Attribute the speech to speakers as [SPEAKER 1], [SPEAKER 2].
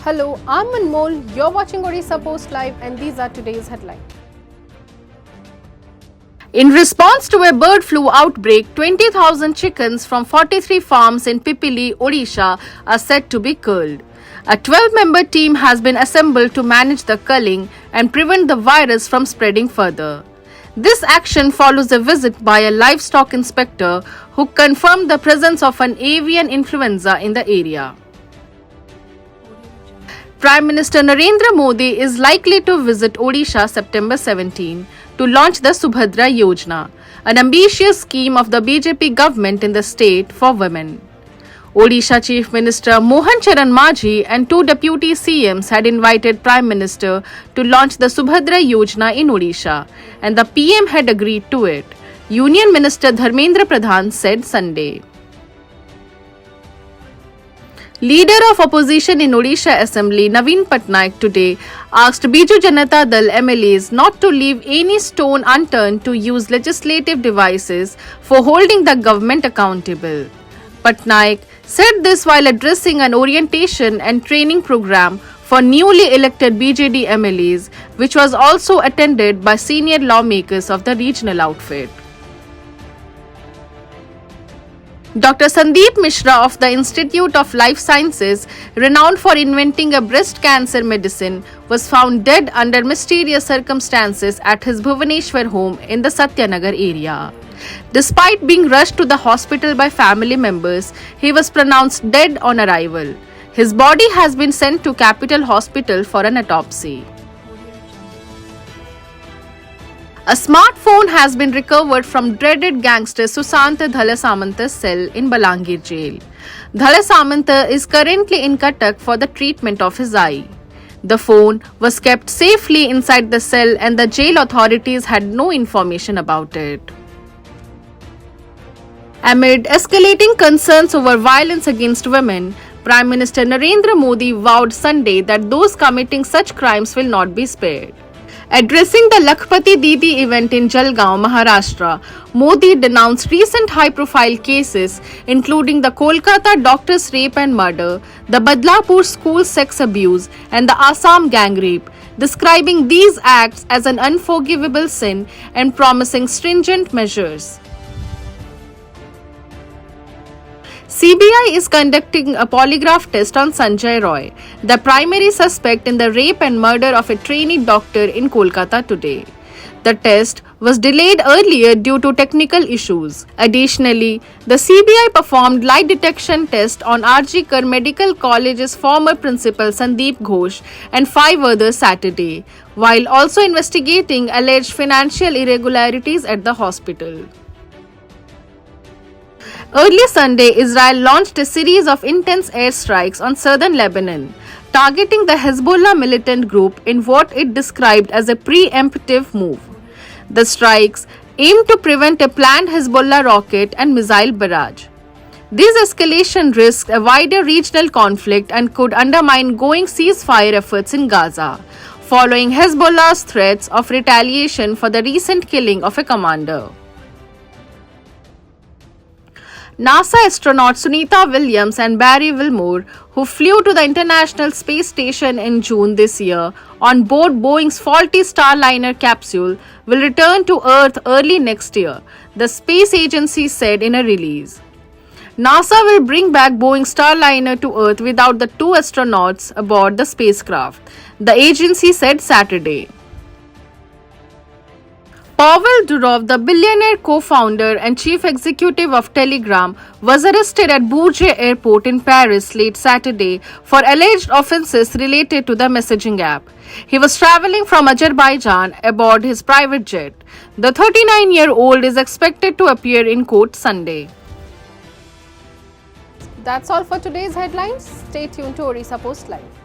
[SPEAKER 1] Hello, I'm Anmol. You're watching Odisha Post Live and these are today's headlines. In response to a bird flu outbreak, 20,000 chickens from 43 farms in Pipili, Odisha are said to be culled. A 12-member team has been assembled to manage the culling and prevent the virus from spreading further. This action follows a visit by a livestock inspector who confirmed the presence of an avian influenza in the area. Prime Minister Narendra Modi is likely to visit Odisha September 17 to launch the Subhadra Yojana, an ambitious scheme of the BJP government in the state for women. Odisha Chief Minister Mohan Charan Majhi and two deputy CMs had invited Prime Minister to launch the Subhadra Yojana in Odisha, and the PM had agreed to it, Union Minister Dharmendra Pradhan said Sunday. Leader of opposition in Odisha Assembly Naveen Patnaik today asked Biju Janata Dal MLAs not to leave any stone unturned to use legislative devices for holding the government accountable. Patnaik said this while addressing an orientation and training program for newly elected BJD MLAs, which was also attended by senior lawmakers of the regional outfit. Dr. Sandeep Mishra of the Institute of Life Sciences, renowned for inventing a breast cancer medicine, was found dead under mysterious circumstances at his Bhubaneswar home in the Satyanagar area. Despite being rushed to the hospital by family members, he was pronounced dead on arrival. His body has been sent to Capital Hospital for an autopsy. A smartphone has been recovered from dreaded gangster Susant Dhalasamanta's cell in Balangir jail. Dhalasamanta is currently in Cuttack for the treatment of his eye. The phone was kept safely inside the cell and the jail authorities had no information about it. Amid escalating concerns over violence against women, Prime Minister Narendra Modi vowed Sunday that those committing such crimes will not be spared. Addressing the Lakhpati Didi event in Jalgaon, Maharashtra, Modi denounced recent high-profile cases including the Kolkata doctor's rape and murder, the Badlapur school sex abuse and the Assam gang rape, describing these acts as an unforgivable sin and promising stringent measures. CBI is conducting a polygraph test on Sanjay Roy, the primary suspect in the rape and murder of a trainee doctor in Kolkata today. The test was delayed earlier due to technical issues. Additionally, the CBI performed lie detection test on R.G. Kar Medical College's former principal Sandeep Ghosh and 5 others Saturday, while also investigating alleged financial irregularities at the hospital. Early Sunday, Israel launched a series of intense airstrikes on southern Lebanon, targeting the Hezbollah militant group in what it described as a preemptive move. The strikes aimed to prevent a planned Hezbollah rocket and missile barrage. This escalation risks a wider regional conflict and could undermine ongoing ceasefire efforts in Gaza, following Hezbollah's threats of retaliation for the recent killing of a commander. NASA astronauts Sunita Williams and Barry Wilmore, who flew to the International Space Station in June this year on board Boeing's faulty Starliner capsule, will return to Earth early next year, the space agency said in a release. NASA will bring back Boeing's Starliner to Earth without the two astronauts aboard the spacecraft, the agency said Saturday. Pavel Durov, the billionaire co-founder and chief executive of Telegram, was arrested at Bourget Airport in Paris late Saturday for alleged offences related to the messaging app. He was travelling from Azerbaijan aboard his private jet. The 39-year-old is expected to appear in court Sunday. That's all for today's headlines. Stay tuned to Odisha Post Live.